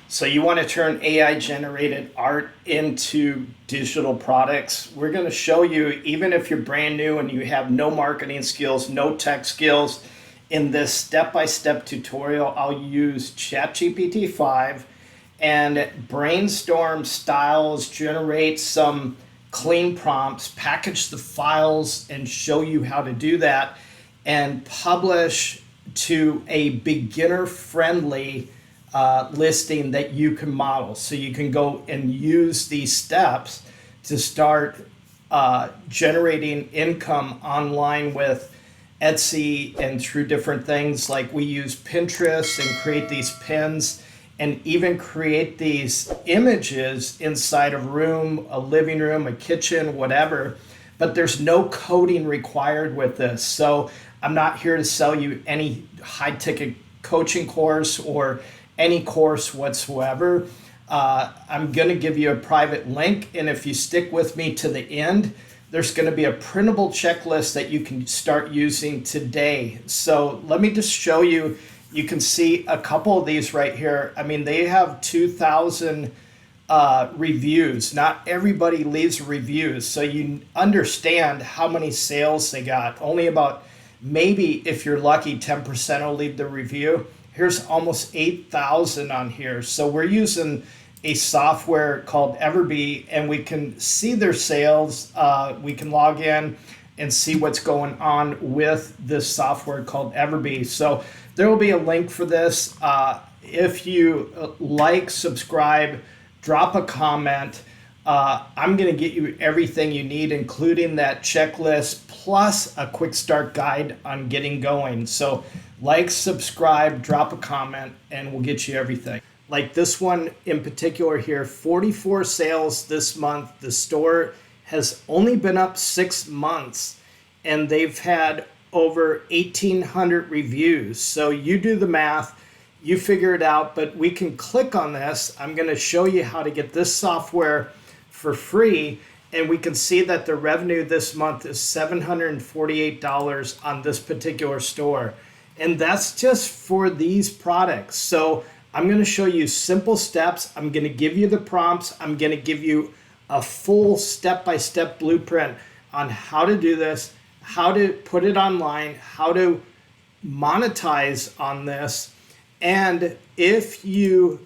So you want to turn AI generated art into digital products. We're going to show you, even if you're brand new and you have no marketing skills, no tech skills, in this step-by-step tutorial, I'll use ChatGPT 5 and brainstorm styles, generate some clean prompts, package the files and show you how to do that, and publish to a beginner friendly listing that you can model. So you can go and use these steps to start generating income online with Etsy and through different things. Like we use Pinterest and create these pins and even create these images inside a room, a living room, a kitchen, whatever. But there's no coding required with this. So I'm not here to sell you any high ticket coaching course or any course whatsoever. I'm going to give you a private link, and if you stick with me to the end, there's going to be a printable checklist that you can start using today. So let me just show you. You can see a couple of these right here. I mean, they have 2,000 reviews. Not everybody leaves reviews, so you understand how many sales they got. Only about, maybe if you're lucky, 10% will leave the review. Here's almost 8,000 on here. So we're using a software called Everbee, and we can see their sales. We can log in and see what's going on with this software called Everbee. So there will be a link for this. If you like, subscribe, drop a comment. I'm going to get you everything you need, including that checklist, plus a quick start guide on getting going. So like, subscribe, drop a comment, and we'll get you everything. Like this one in particular here, 44 sales this month. The store has only been up 6 months, and they've had over 1,800 reviews. So you do the math, you figure it out, but we can click on this. I'm going to show you how to get this software for free, and we can see that the revenue this month is $748 on this particular store. And that's just for these products. So I'm going to show you simple steps. I'm going to give you the prompts. I'm going to give you a full step-by-step blueprint on how to do this, how to put it online, how to monetize on this. And if you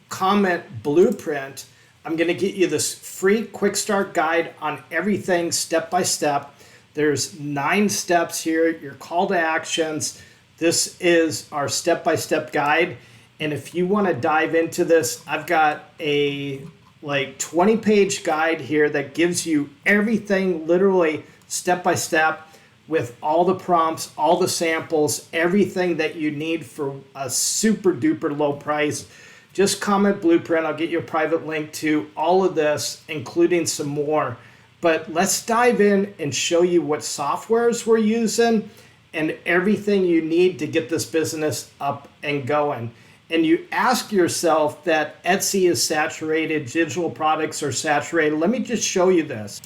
comment blueprint, I'm going to get you this free quick start guide on everything step by step. There's 9 steps here, your call to actions. This is our step-by-step guide. And if you want to dive into this, I've got a 20-page guide here that gives you everything literally step-by-step with all the prompts, all the samples, everything that you need for a super duper low price. Just comment blueprint. I'll get you a private link to all of this, including some more. But let's dive in and show you what softwares we're using and everything you need to get this business up and going. And you ask yourself that Etsy is saturated, digital products are saturated. Let me just show you this.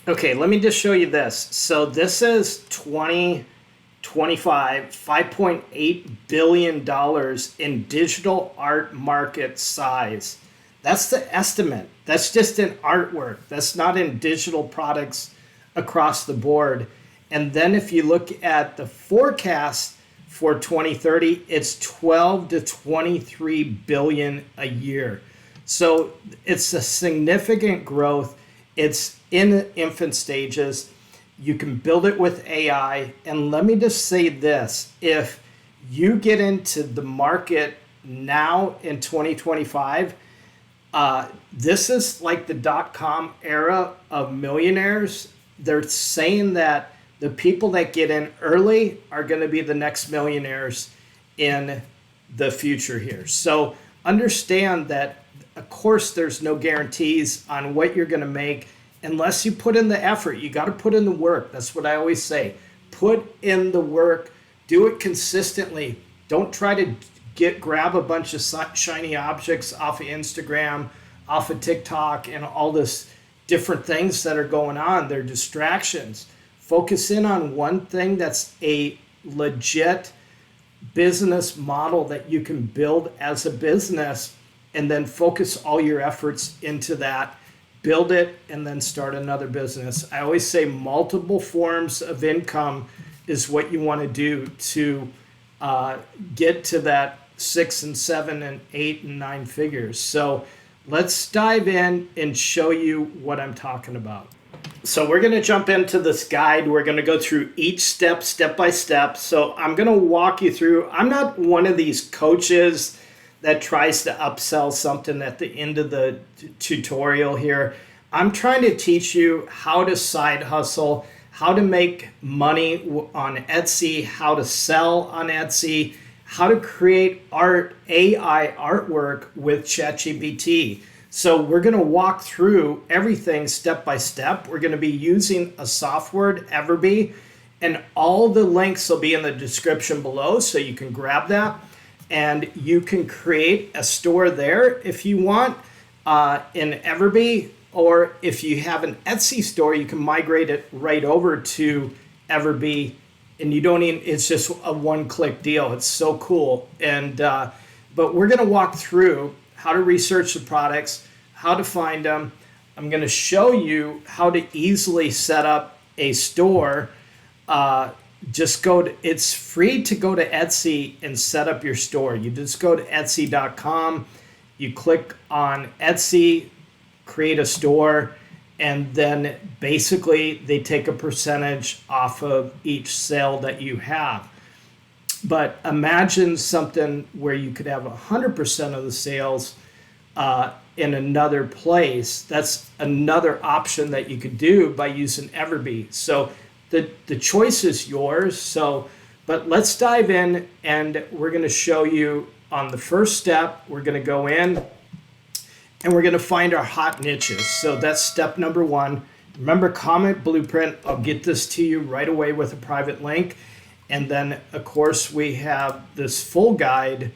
Okay, let me just show you this. So this is 2025, $5.8 billion in digital art market size. That's the estimate. That's just in artwork. That's not in digital products across the board. And then if you look at the forecast for 2030, it's 12 to 23 billion a year. So it's a significant growth. It's in infant stages. You can build it with AI. And let me just say this, if you get into the market now in 2025, this is like the .com era of millionaires. They're saying that the people that get in early are going to be the next millionaires in the future here. So understand that, of course, there's no guarantees on what you're going to make unless you put in the effort. You got to put in the work. That's what I always say. Put in the work. Do it consistently. Don't try to grab a bunch of shiny objects off of Instagram, off of TikTok, and all this different things that are going on. They're distractions. Focus in on one thing that's a legit business model that you can build as a business and then focus all your efforts into that, build it, and then start another business. I always say multiple forms of income is what you want to do to get to that 6 and 7 and 8 and 9 figures. So let's dive in and show you what I'm talking about. So we're going to jump into this guide. We're going to go through each step by step. So I'm going to walk you through. I'm not one of these coaches that tries to upsell something at the end of the tutorial here. I'm trying to teach you how to side hustle, how to make money on Etsy, how to sell on Etsy, how to create art, AI artwork with ChatGPT. So we're going to walk through everything step by step. We're going to be using a software, Everbee, and all the links will be in the description below, so you can grab that. And you can create a store there if you want in Everbee, or if you have an Etsy store, you can migrate it right over to Everbee, and you don't even, it's just a one-click deal. It's so cool. And but we're going to walk through how to research the products, how to find them. I'm going to show you how to easily set up a store. Just go to, it's free to go to Etsy and set up your store. You just go to Etsy.com, you click on Etsy, create a store, and then basically they take a percentage off of each sale that you have. But imagine something where you could have 100% of the sales in another place. That's another option that you could do by using Everbee. So the choice is yours. So, but let's dive in, and we're going to show you on the first step. We're going to go in and we're going to find our hot niches. So that's step number 1. Remember, comment blueprint. I'll get this to you right away with a private link. And then, of course, we have this full guide,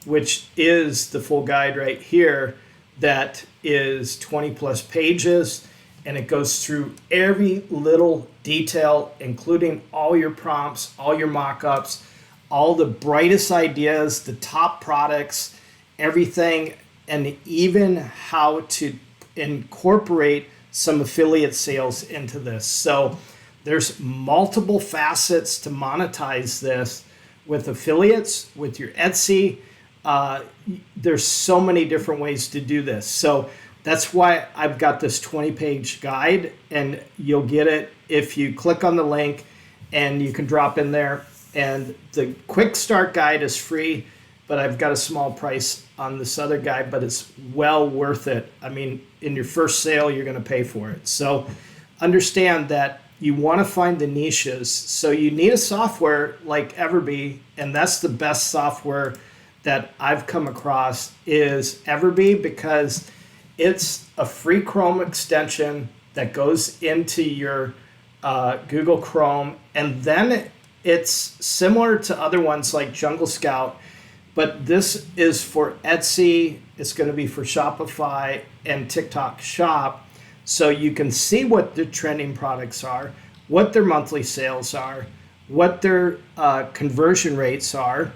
which is the full guide right here, that is 20 plus pages, and it goes through every little detail, including all your prompts, all your mock-ups, all the brightest ideas, the top products, everything, and even how to incorporate some affiliate sales into this. So there's multiple facets to monetize this with affiliates, with your Etsy. There's so many different ways to do this. So that's why I've got this 20-page guide, and you'll get it if you click on the link, and you can drop in there. And the quick start guide is free, but I've got a small price on this other guide, but it's well worth it. I mean, in your first sale, you're going to pay for it. So understand that you want to find the niches. So you need a software like Everbee, and that's the best software that I've come across is Everbee, because it's a free Chrome extension that goes into your Google Chrome, and then it's similar to other ones like Jungle Scout, but this is for Etsy. It's going to be for Shopify and TikTok Shop. So you can see what the trending products are, what their monthly sales are, what their conversion rates are,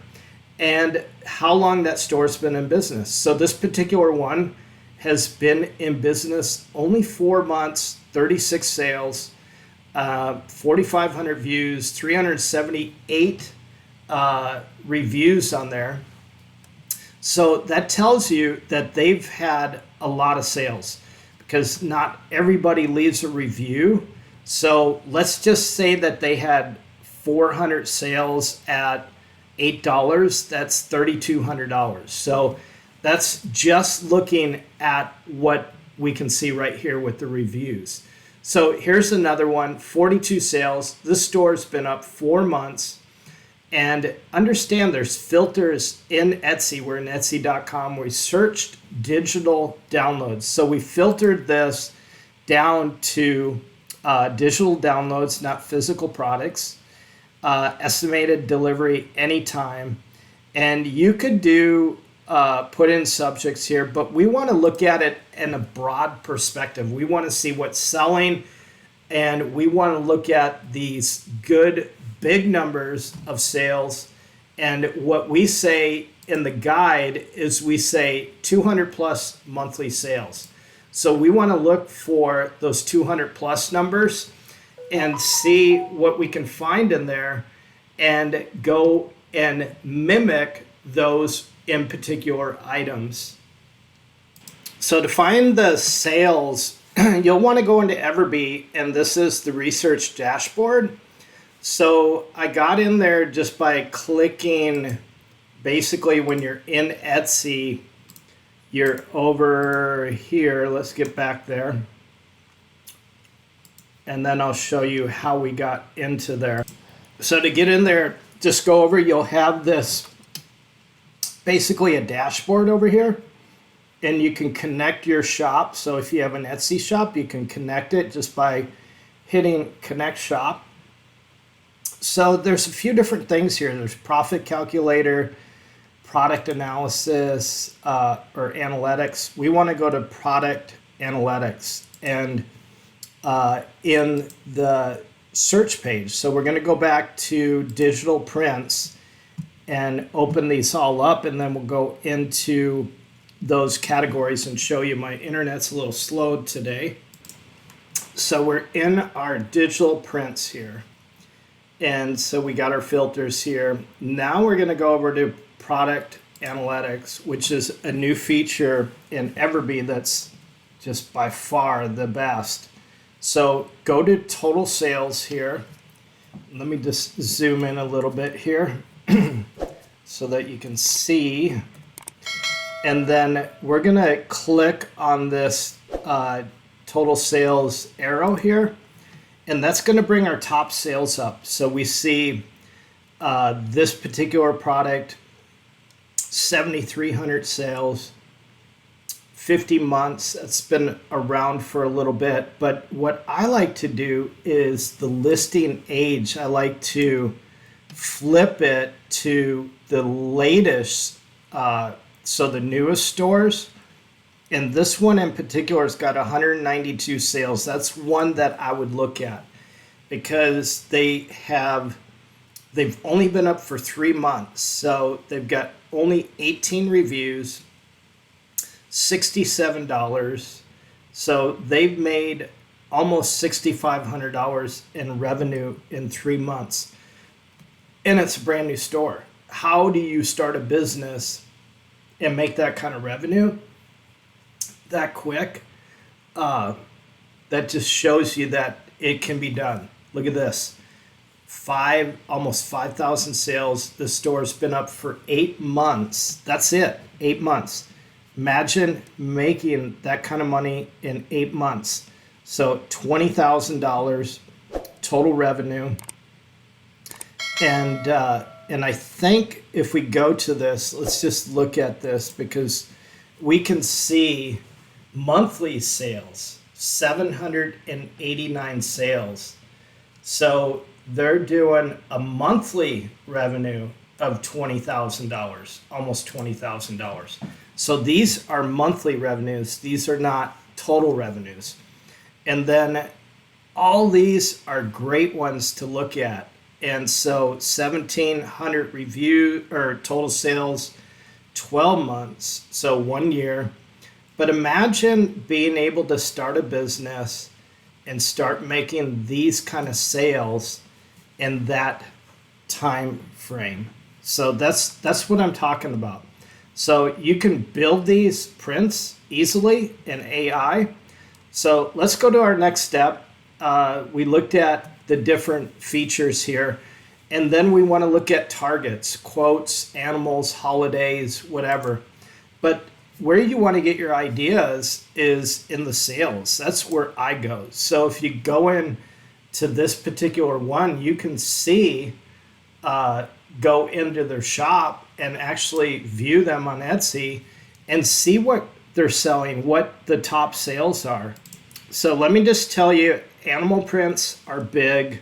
and how long that store's been in business. So this particular one has been in business only 4 months, 36 sales, 4,500 views, 378 reviews on there. So that tells you that they've had a lot of sales, because not everybody leaves a review. So let's just say that they had 400 sales at $8. That's $3,200. So that's just looking at what we can see right here with the reviews. So here's another one, 42 sales. This store's been up 4 months. And understand there's filters in Etsy. We're in Etsy.com. We searched digital downloads. So we filtered this down to digital downloads, not physical products. Estimated delivery anytime. And you could do put in subjects here, but we want to look at it in a broad perspective. We want to see what's selling, and we want to look at these good big numbers of sales. And what we say in the guide is we say 200 plus monthly sales. So we want to look for those 200 plus numbers and see what we can find in there and go and mimic those in particular items. So to find the sales, you'll want to go into Everbee, and this is the research dashboard. So I got in there just by clicking, basically when you're in Etsy, you're over here. Let's get back there. And then I'll show you how we got into there. So to get in there, just go over, you'll have this, basically a dashboard over here. And you can connect your shop. So if you have an Etsy shop, you can connect it just by hitting connect shop. So there's a few different things here. There's profit calculator, product analysis, or analytics. We want to go to product analytics and in the search page. So we're going to go back to digital prints and open these all up, and then we'll go into those categories and show you. My internet's a little slowed today. So we're in our digital prints here. And so we got our filters here. Now we're going to go over to product analytics, which is a new feature in Everbee that's just by far the best. So go to total sales here. Let me just zoom in a little bit here so that you can see. And then we're going to click on this total sales arrow here. And that's going to bring our top sales up. So we see this particular product, 7,300 sales, 50 months. That's been around for a little bit. But what I like to do is the listing age. I like to flip it to the latest, so the newest stores. And this one in particular has got 192 sales. That's one that I would look at because they've only been up for 3 months. So they've got only 18 reviews, $67. So they've made almost $6,500 in revenue in 3 months. And it's a brand new store. How do you start a business and make that kind of revenue that quick? That just shows you that it can be done. Look at this. Almost 5,000 sales. The store's been up for 8 months. That's it. 8 months. Imagine making that kind of money in 8 months. So $20,000 total revenue. And I think if we go to this, let's just look at this because we can see monthly sales, 789 sales. So they're doing a monthly revenue of $20,000, almost $20,000. So these are monthly revenues. These are not total revenues. And then all these are great ones to look at. And so 1,700 review or total sales, 12 months, so 1 year. But imagine being able to start a business and start making these kind of sales in that time frame. So that's what I'm talking about. So you can build these prints easily in AI. So let's go to our next step. We looked at the different features here, and then we want to look at targets, quotes, animals, holidays, whatever. But where you want to get your ideas is in the sales. That's where I go. So if you go in to this particular one, you can see, go into their shop and actually view them on Etsy and see what they're selling, what the top sales are. So let me just tell you, animal prints are big,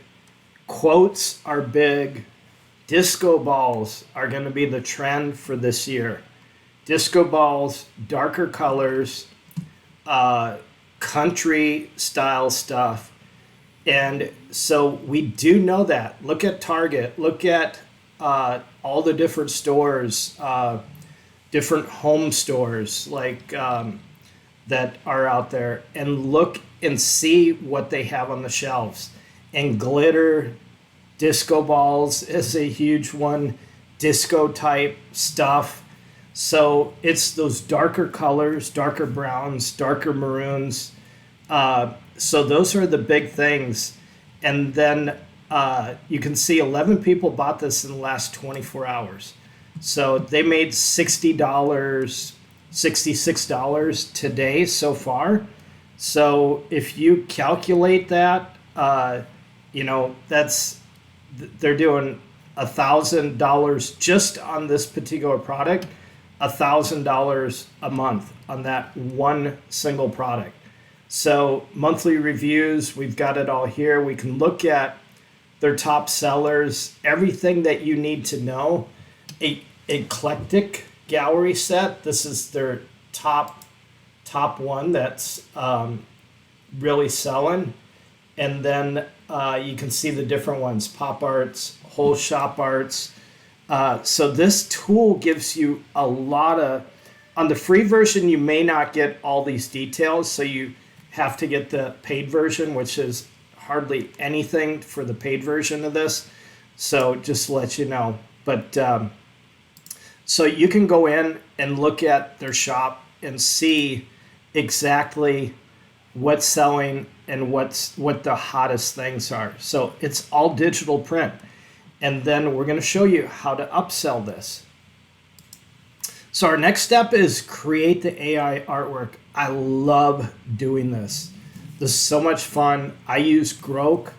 quotes are big, disco balls are going to be the trend for this year. Disco balls, darker colors, country style stuff. And so we do know that. Look at Target, look at all the different stores, different home stores like that are out there, and look and see what they have on the shelves. And glitter, disco balls is a huge one, disco type stuff. So it's those darker colors, darker browns, darker maroons. So those are the big things. And then you can see 11 people bought this in the last 24 hours. So they made $60, $66 today so far. So if you calculate that, that's, they're doing $1,000 just on this particular product, $1,000 a month on that one single product. So monthly reviews, we've got it all here. We can look at their top sellers, everything that you need to know. A eclectic gallery set. This is their top one that's really selling. And then you can see the different ones, pop arts, whole shop arts. So this tool gives you a lot of, on the free version, you may not get all these details. So you have to get the paid version, which is hardly anything for the paid version of this. So just to let you know. But so you can go in and look at their shop and see exactly what's selling and what the hottest things are. So it's all digital print. And then we're going to show you how to upsell this. So our next step is create the AI artwork. I love doing this. This is so much fun. I use Grok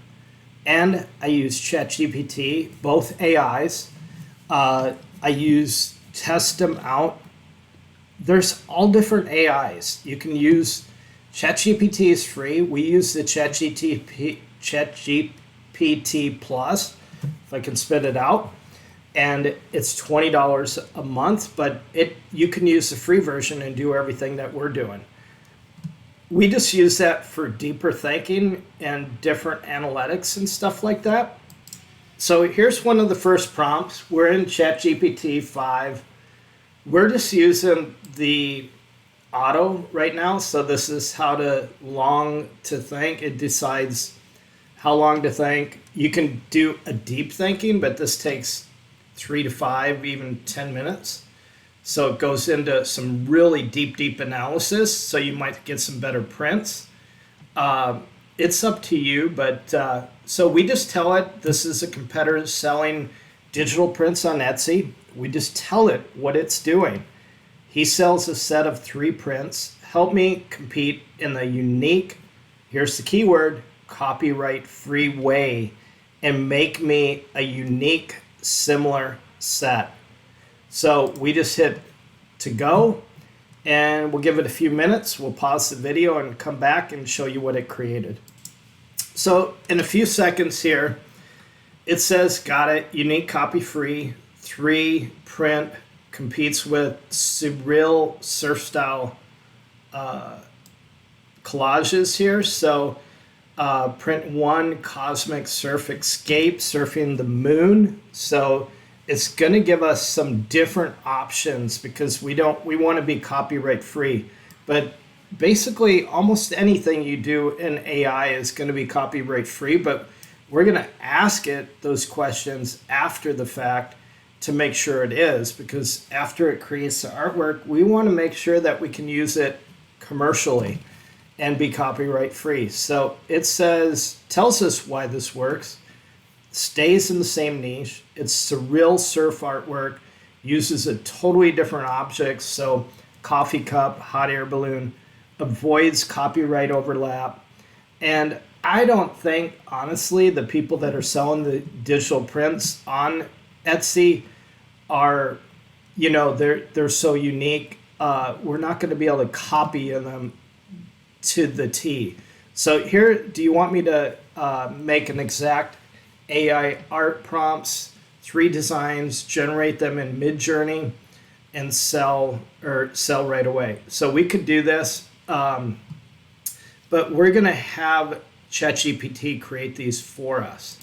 and I use ChatGPT, both AIs. I use Test Them Out. There's all different AIs. You can use ChatGPT is free. We use the ChatGPT Plus, if I can spit it out, and it's $20 a month. But you can use the free version and do everything that we're doing. We just use that for deeper thinking and different analytics and stuff like that. So here's one of the first prompts. We're in ChatGPT 5. We're just using the auto right now. So this is how long to think. It decides how long to think. You can do a deep thinking, but this takes 3 to 5, even 10 minutes. So it goes into some really deep analysis. So you might get some better prints. It's up to you, but so we just tell it this is a competitor selling digital prints on Etsy. We just tell it what it's doing. He sells a set of 3 prints. Help me compete in the unique, here's the keyword, copyright-free way, and make me a unique, similar set. So we just hit to go, and we'll give it a few minutes. We'll pause the video and come back and show you what it created. So in a few seconds here, it says, got it, unique copy free, 3 print, competes with surreal surf style collages here. So print 1, cosmic surf escape, surfing the moon. So it's going to give us some different options because we want to be copyright free. But basically almost anything you do in AI is going to be copyright free, but we're going to ask it those questions after the fact to make sure it is, because after it creates the artwork, we want to make sure that we can use it commercially and be copyright free. So it tells us why this works, stays in the same niche. It's surreal surf artwork, uses a totally different object. So coffee cup, hot air balloon, avoids copyright overlap. And I don't think, honestly, the people that are selling the digital prints on Etsy are, they're so unique. We're not going to be able to copy them to the T. So here, do you want me to make an exact AI art prompts, 3 designs, generate them in Midjourney, and sell right away? So we could do this, but we're going to have ChatGPT create these for us.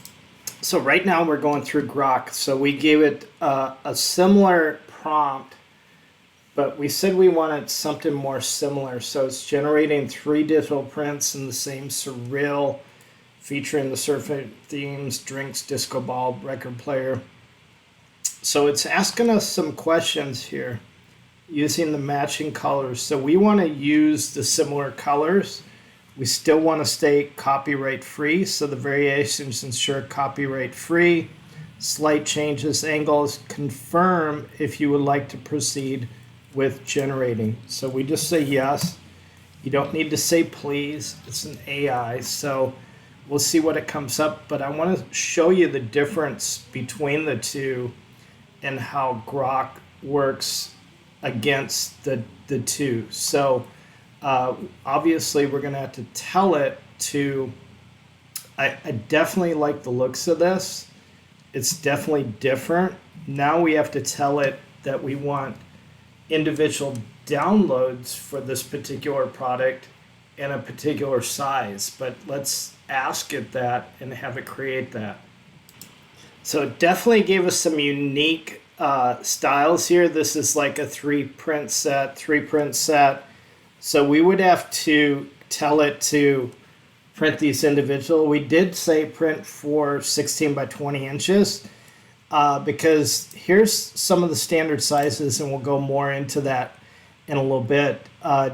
So right now we're going through Grok. So we gave it a similar prompt but we said we wanted something more similar. So it's generating 3 digital prints in the same surreal, featuring the surfing themes, drinks, disco ball, record player. So it's asking us some questions here using the matching colors. So we want to use the similar colors. We still want to stay copyright free, so the variations ensure copyright free. Slight changes, angles, confirm if you would like to proceed with generating. So we just say yes. You don't need to say please. It's an AI, so we'll see what it comes up. But I want to show you the difference between the two and how Grok works against the two. So obviously we're going to have to tell it to, I definitely like the looks of this. It's definitely different. Now we have to tell it that we want individual downloads for this particular product in a particular size. But let's ask it that and have it create that. So it definitely gave us some unique styles here. This is like a 3 print set. So we would have to tell it to print these individual. We did say print for 16 by 20 inches because here's some of the standard sizes, and we'll go more into that in a little bit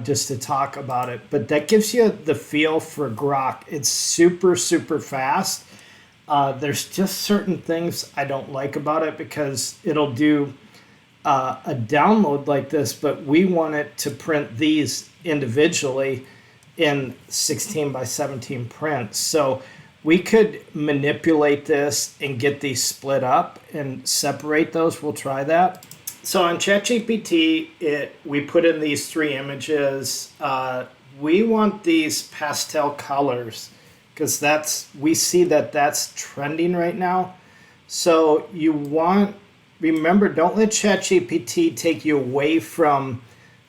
just to talk about it. But that gives you the feel for Grok. It's super, super fast. There's just certain things I don't like about it because it'll do a download like this, but we want it to print these individually in 16 by 17 prints. So we could manipulate this and get these split up and separate those. We'll try that. So on ChatGPT, we put in these 3 images. We want these pastel colors because we see that's trending right now. So you want, remember, don't let ChatGPT take you away from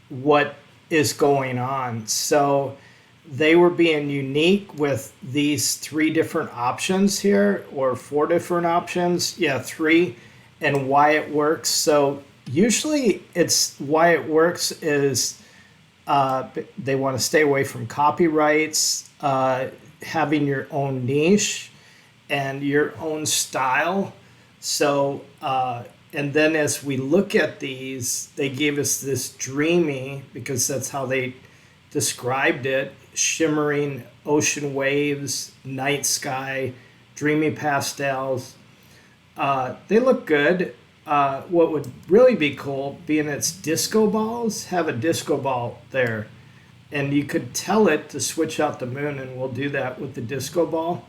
what is going on. So they were being unique with these 3 different options here, or 4 different options. Yeah, 3, and why it works. So usually it's why it works is they want to stay away from copyrights, having your own niche and your own style. So, and then as we look at these, they gave us this dreamy, because that's how they described it, shimmering ocean waves, night sky, dreamy pastels. They look good. What would really be cool, being it's disco balls, have a disco ball there. And you could tell it to switch out the moon, and we'll do that with the disco ball.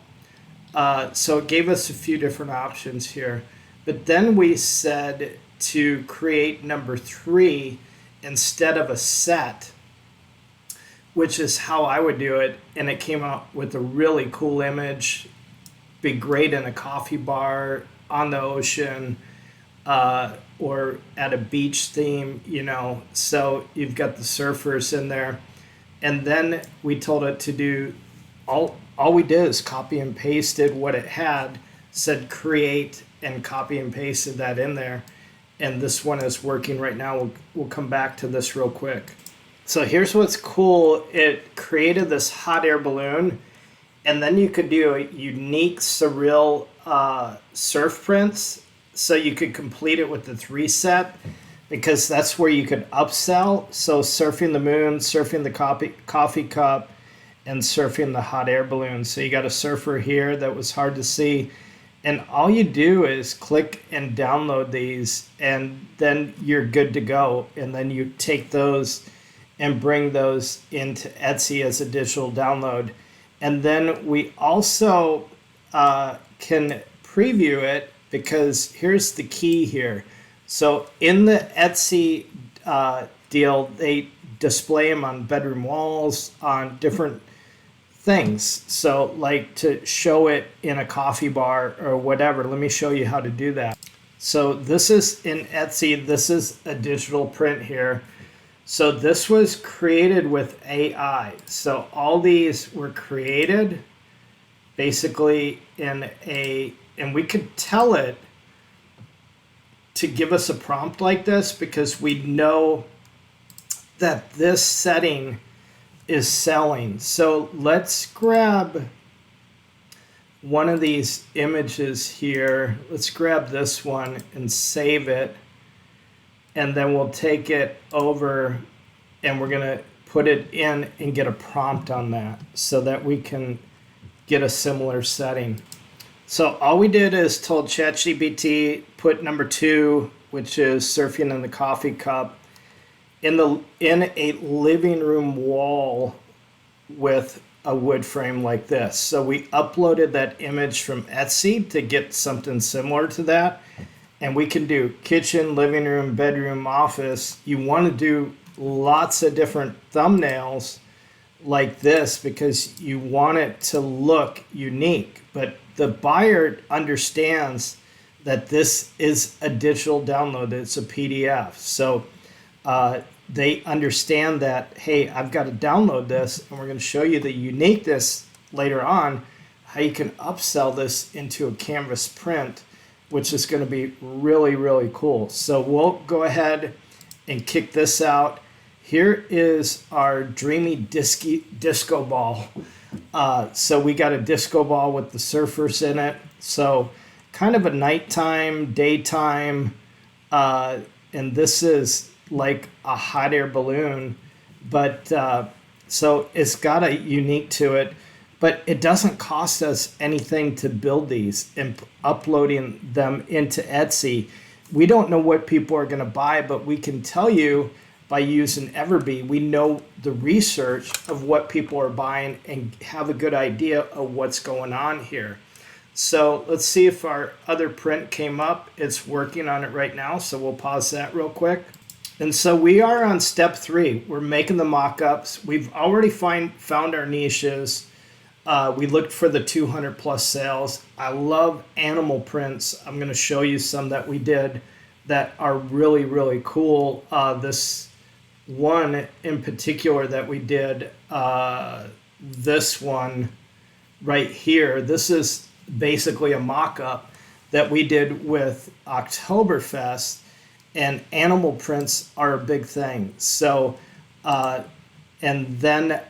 So it gave us a few different options here. But then we said to create number 3 instead of a set, which is how I would do it. And it came out with a really cool image. Be great in a coffee bar, on the ocean, or at a beach theme, So you've got the surfers in there. And then we told it to do, all we did is copy and pasted what it had, said create, and copy and pasted that in there. And this one is working right now. We'll come back to this real quick. So here's what's cool. It created this hot air balloon, and then you could do a unique surreal surf prints. So you could complete it with the 3 set, because that's where you could upsell. So surfing the moon, surfing the coffee cup, and surfing the hot air balloon. So you got a surfer here that was hard to see. And all you do is click and download these, and then you're good to go. And then you take those and bring those into Etsy as a digital download. And then we also can preview it, because here's the key here. So in the Etsy deal, they display them on bedroom walls, on different things. So like to show it in a coffee bar or whatever. Let me show you how to do that. So this is in Etsy. This is a digital print here. So this was created with AI. So all these were created basically and we could tell it to give us a prompt like this, because we know that this setting is selling. So let's grab one of these images here. Let's grab this one and save it. And then we'll take it over and we're going to put it in and get a prompt on that so that we can get a similar setting. So all we did is told ChatGPT put number 2, which is surfing in the coffee cup, in a living room wall with a wood frame like this. So we uploaded that image from Etsy to get something similar to that. And we can do kitchen, living room, bedroom, office. You want to do lots of different thumbnails like this because you want it to look unique. But the buyer understands that this is a digital download, it's a PDF. So they understand that, hey, I've got to download this, and we're going to show you the uniqueness later on, how you can upsell this into a canvas print, which is going to be really, really cool. So we'll go ahead and kick this out. Here is our dreamy disco ball. So we got a disco ball with the surfers in it. So kind of a nighttime, daytime, and this is like a hot air balloon. But so it's got a unique to it, but it doesn't cost us anything to build these and uploading them into Etsy. We don't know what people are going to buy, but we can tell you by using Everbee, we know the research of what people are buying and have a good idea of what's going on here. So let's see if our other print came up. It's working on it right now, so we'll pause that real quick. And so we are on step 3. We're making the mock-ups. We've already found our niches. We looked for the 200 plus sales. I love animal prints. I'm going to show you some that we did that are really, really cool. This one in particular that we did, this one right here, this is basically a mock-up that we did with Oktoberfest, and animal prints are a big thing. So, and then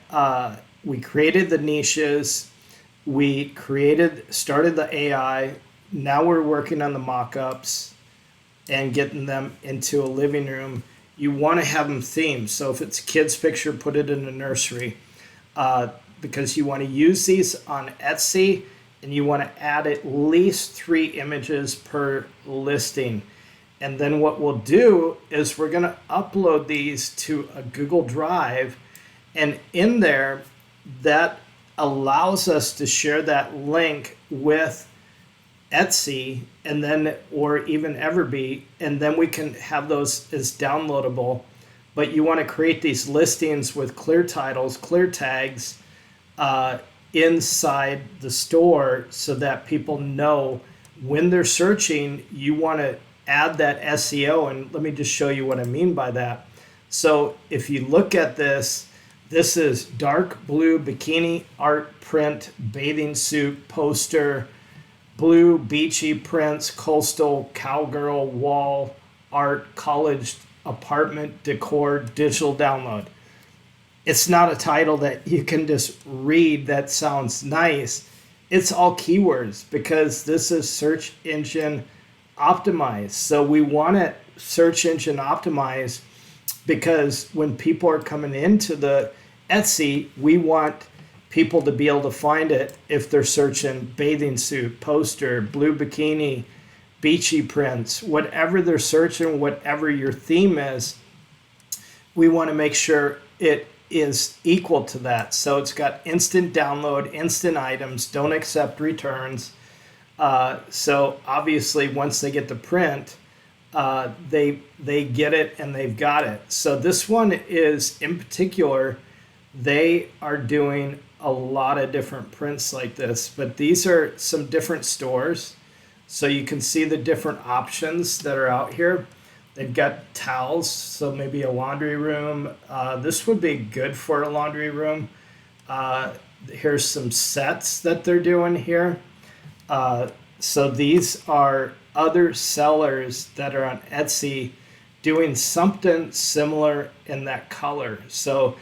we created the niches, we started the AI, now we're working on the mock-ups and getting them into a living room. You want to have them themed. So if it's a kid's picture, put it in a nursery, because you want to use these on Etsy and you want to add at least 3 images per listing. And then what we'll do is we're going to upload these to a Google Drive, and in there that allows us to share that link with Etsy and then or even Everbee, and then we can have those as downloadable. But you want to create these listings with clear titles, clear tags inside the store so that people know when they're searching. You want to add that SEO, and let me just show you what I mean by that. So if you look at this, this is dark blue bikini art print, bathing suit poster, blue beachy prints, coastal cowgirl wall art, college apartment decor, digital download. It's not a title that you can just read that sounds nice. It's all keywords because this is search engine optimized. So we want it search engine optimized because when people are coming into the Etsy, we want people to be able to find it if they're searching bathing suit, poster, blue bikini, beachy prints, whatever they're searching, whatever your theme is, we want to make sure it is equal to that. So it's got instant download, instant items, don't accept returns. So obviously once they get the print, they get it and they've got it. So this one is in particular, they are doing a lot of different prints like this, but these are some different stores. So you can see the different options that are out here. They've got towels, so maybe a laundry room. This would be good for a laundry room. Here's some sets that they're doing here. So these are other sellers that are on Etsy doing something similar in that color. So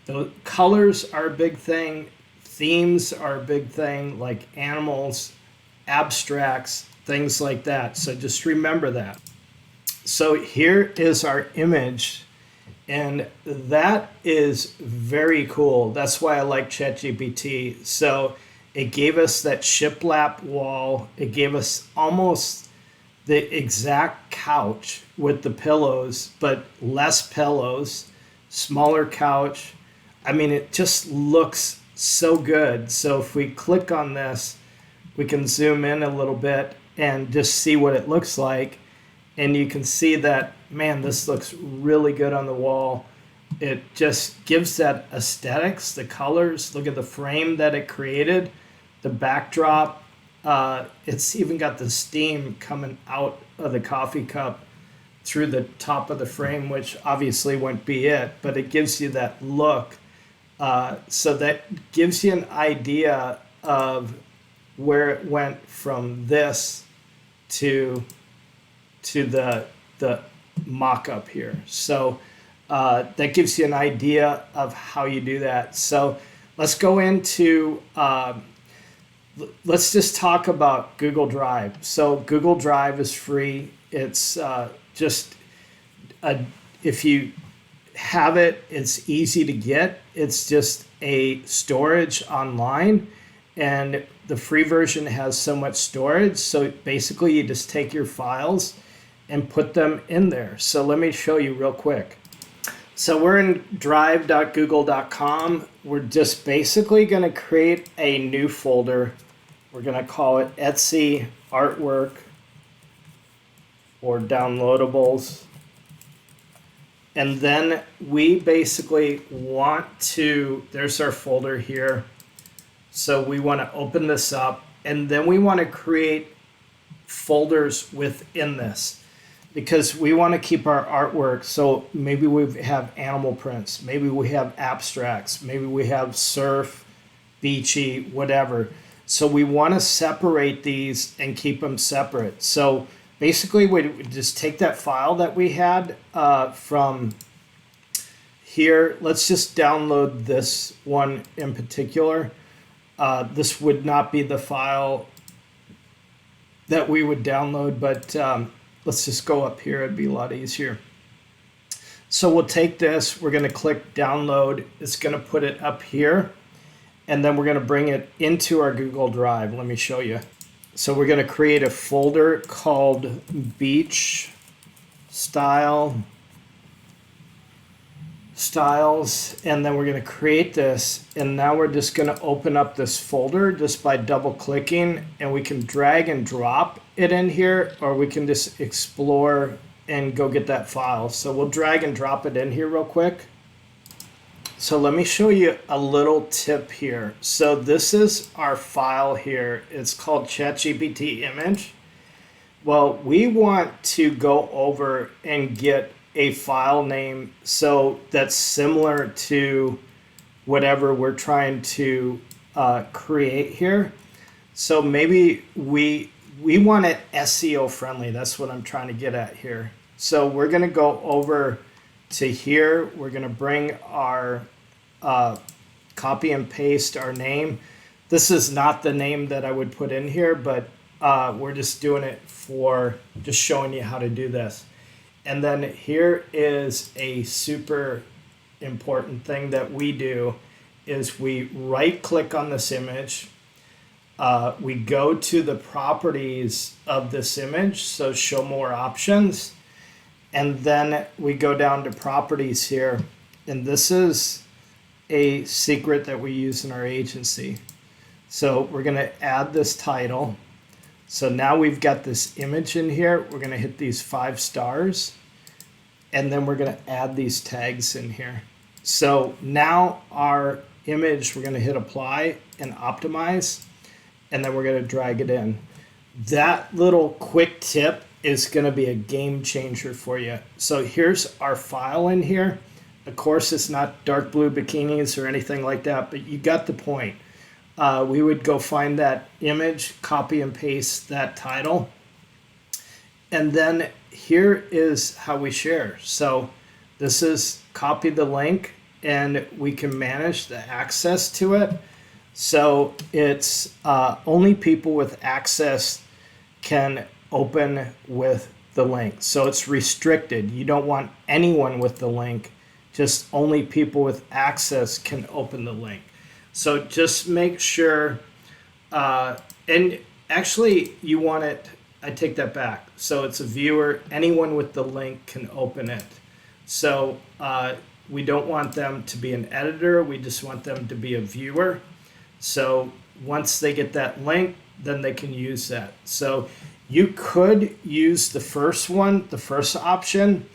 the colors are a big thing. Themes are a big thing, like animals, abstracts, things like that. So just remember that. So here is our image, and that is very cool. That's why I like ChatGPT. So it gave us that shiplap wall. It gave us almost the exact couch with the pillows, but less pillows, smaller couch. I mean, it just looks so good. So if we click on this, we can zoom in a little bit and just see what it looks like. And you can see that, man, this looks really good on the wall. It just gives that aesthetics, the colors. Look at the frame that it created, the backdrop. It's even got the steam coming out of the coffee cup through the top of the frame, which obviously wouldn't be it, but it gives you that look. So that gives you an idea of where it went from this to the mock-up here. So that gives you an idea of how you do that. So let's go into, let's just talk about Google Drive. So Google Drive is free. It's if you have it, it's easy to get. It's just a storage online, and the free version has so much storage. So basically you just take your files and put them in there. So let me show you real quick. So we're in drive.google.com. We're just basically going to create a new folder. We're going to call it Etsy Artwork or Downloadables. And then we basically want to, there's our folder here. So we want to open this up, and then we want to create folders within this, because we want to keep our artwork. So maybe we have animal prints, maybe we have abstracts, maybe we have surf, beachy, whatever. So we want to separate these and keep them separate. So basically we just take that file that we had from here. Let's just download this one in particular. This would not be the file that we would download, but let's just go up here. It'd be a lot easier. So we'll take this, we're going to click download. It's going to put it up here, and then we're going to bring it into our Google Drive. Let me show you. So we're going to create a folder called Beach Styles, and then we're going to create this, and now we're just going to open up this folder just by double clicking, and we can drag and drop it in here, or we can just explore and go get that file. So we'll drag and drop it in here real quick. So let me show you a little tip here. So this is our file here. It's called ChatGPT image. Well, we want to go over and get a file name so that's similar to whatever we're trying to create here. So maybe we want it SEO friendly. That's what I'm trying to get at here. So we're going to go over to here. We're going to bring our copy and paste our name. This is not the name that I would put in here, but we're just doing it for just showing you how to do this. And then here is a super important thing that we do is we right click on this image. We go to the properties of this image, so show more options. And then we go down to properties here. And this is a secret that we use in our agency. So we're going to add this title. So now we've got this image in here. We're going to hit these 5 stars, and then we're going to add these tags in here. So now our image, we're going to hit apply and optimize, and then we're going to drag it in. That little quick tip is going to be a game changer for you. So here's our file in here. Of course, it's not dark blue bikinis or anything like that, but you got the point. We would go find that image, copy and paste that title, And then here is how we share. So this is copy the link and we can manage the access to it. So it's only people with access can open with the link. So it's restricted. You don't want anyone with the link. Just only people with access can open the link. So just make sure, and actually you want it, I take that back. So it's a viewer, anyone with the link can open it. So we don't want them to be an editor, we just want them to be a viewer. So once they get that link, then they can use that. So you could use the first one, the first option,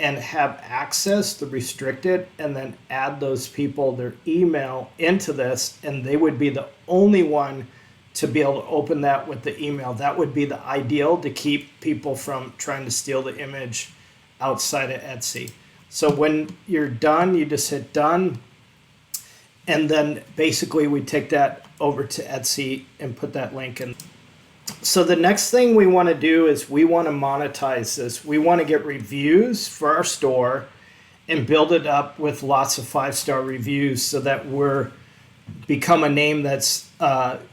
and have access, the restricted, and then add those people, their email into this, and they would be the only one to be able to open that with the email. That would be the ideal to keep people from trying to steal the image outside of Etsy. So when you're done, you just hit done. And then basically we take that over to Etsy and put that link in. So the next thing we want to do is we want to monetize this. We want to get reviews for our store and build it up with lots of 5-star reviews so that we're become a name that's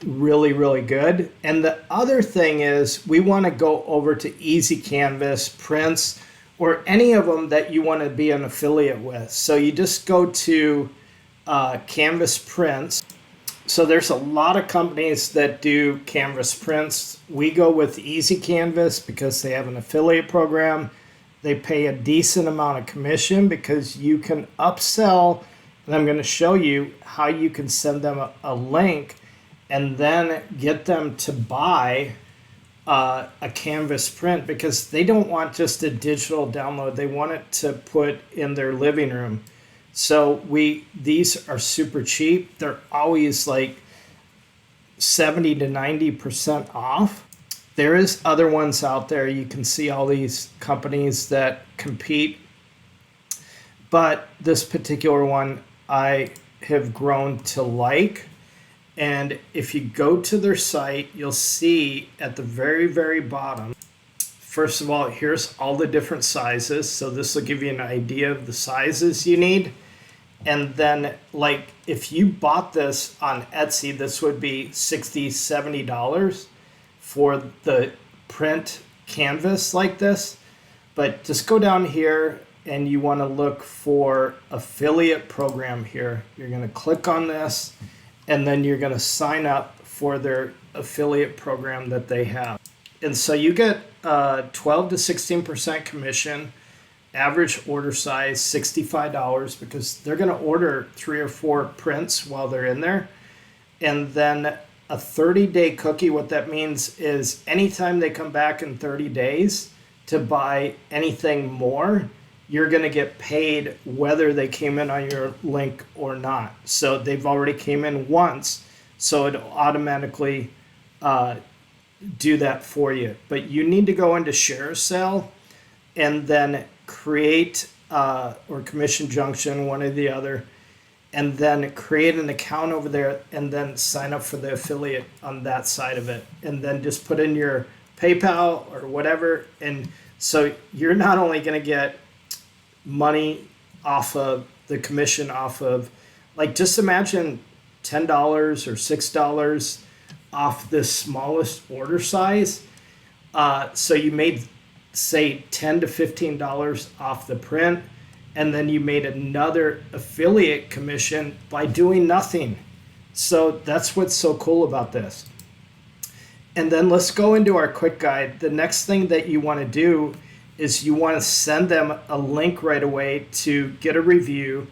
really, really good. And the other thing is we want to go over to Easy Canvas, Prints, or any of them that you want to be an affiliate with. So you just go to Canvas Prints. So there's a lot of companies that do Canvas Prints. We go with Easy Canvas because they have an affiliate program. They pay a decent amount of commission because you can upsell, and I'm going to show you how you can send them a link and then get them to buy a Canvas print because they don't want just a digital download. They want it to put in their living room. So these are super cheap. They're always like 70 to 90% off. There is other ones out there. You can see all these companies that compete. But this particular one I have grown to like. And if you go to their site, you'll see at the very, very bottom, first of all, here's all the different sizes. So this will give you an idea of the sizes you need. And then like if you bought this on Etsy, this would be $60, $70 for the print canvas like this. But just go down here and you want to look for affiliate program here. You're going to click on this and then you're going to sign up for their affiliate program that they have. And so you get 12 to 16% commission. Average order size $65 because they're going to order 3 or 4 prints while they're in there. And then a 30-day cookie, what that means is anytime they come back in 30 days to buy anything more, you're going to get paid whether they came in on your link or not. So they've already came in once, so it'll automatically do that for you. But you need to go into Share Sale and then create or Commission Junction, one or the other, and then create an account over there and then sign up for the affiliate on that side of it. And then just put in your PayPal or whatever. And so you're not only going to get money off of the commission off of, like, just imagine $10 or $6 off the smallest order size. So you made, say, $10 to $15 off the print, and then you made another affiliate commission by doing nothing. So that's what's so cool about this. And then let's go into our quick guide. The next thing that you want to do is you want to send them a link right away to get a review.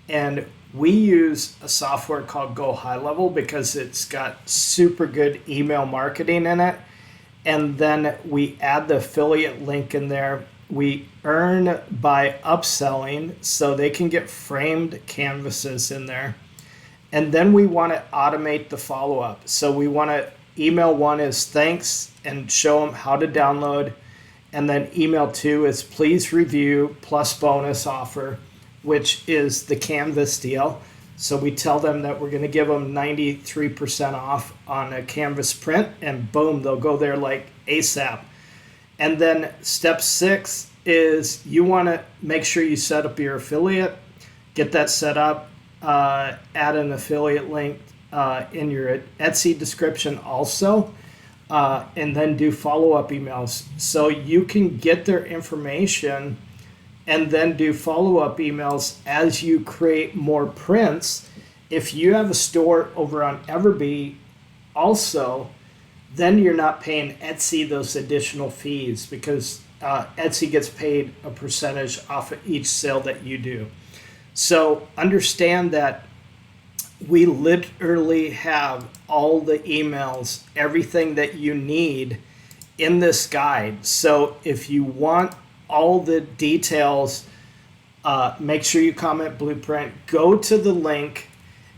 And we use a software called Go High Level because it's got super good email marketing in it. And then we add the affiliate link in there. We earn by upselling, so they can get framed canvases in there. And then we want to automate the follow-up. So we want to email 1 is thanks and show them how to download. And then email 2 is please review plus bonus offer, which is the Canvas deal. So we tell them that we're going to give them 93% off on a Canvas print, and boom, they'll go there like ASAP. And then step 6 is you want to make sure you set up your affiliate, get that set up, add an affiliate link in your Etsy description also, and then do follow-up emails so you can get their information and then do follow-up emails as you create more prints. If you have a store over on Everbee also, then you're not paying Etsy those additional fees because Etsy gets paid a percentage off of each sale that you do. So understand that we literally have all the emails, everything that you need in this guide. So if you want all the details, make sure you comment Blueprint, go to the link,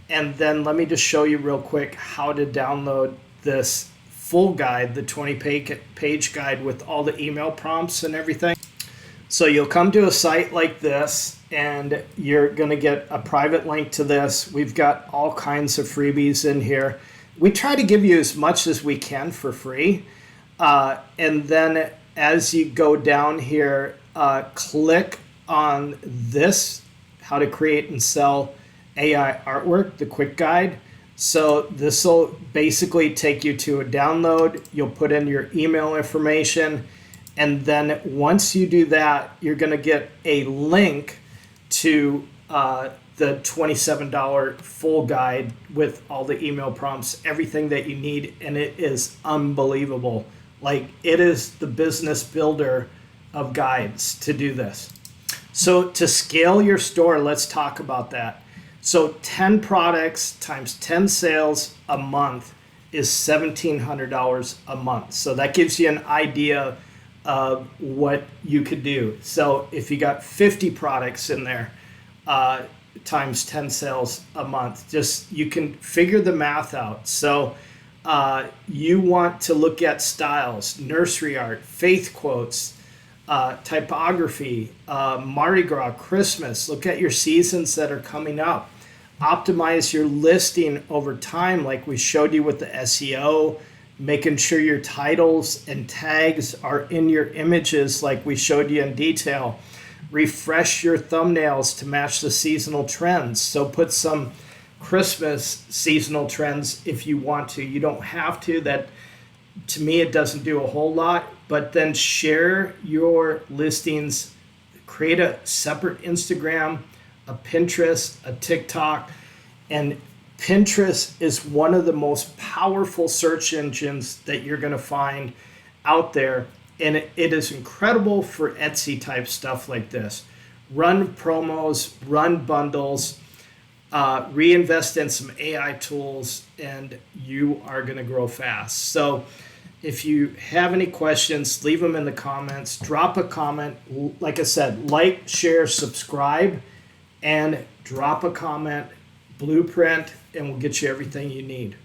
and then let me just show you real quick how to download this full guide, the 20-page guide with all the email prompts and everything. So you'll come to a site like this, and you're going to get a private link to this. We've got all kinds of freebies in here. We try to give you as much as we can for free. And then as you go down here, click on this, how to create and sell AI artwork, the quick guide. So this will basically take you to a download. You'll put in your email information. And then once you do that, you're going to get a link to the $27 full guide with all the email prompts, everything that you need. And it is unbelievable. Like, it is the business builder of guides to do this. So to scale your store, let's talk about that. So 10 products times 10 sales a month is $1,700 a month. So that gives you an idea of what you could do. So if you got 50 products in there, times 10 sales a month, just you can figure the math out. So you want to look at styles, nursery art, faith quotes, typography, Mardi Gras, Christmas. Look at your seasons that are coming up. Optimize your listing over time, like we showed you with the SEO, making sure your titles and tags are in your images like we showed you in detail. Refresh your thumbnails to match the seasonal trends. So put some Christmas seasonal trends if you want to. You don't have to. That, to me, it doesn't do a whole lot. But then share your listings. Create a separate Instagram, a Pinterest, a TikTok. And Pinterest is one of the most powerful search engines that you're going to find out there. And it is incredible for Etsy type stuff like this. Run promos, run bundles, reinvest in some AI tools, and you are going to grow fast. So if you have any questions, leave them in the comments. Drop a comment. Like I said, like, share, subscribe, and drop a comment, Blueprint, and we'll get you everything you need.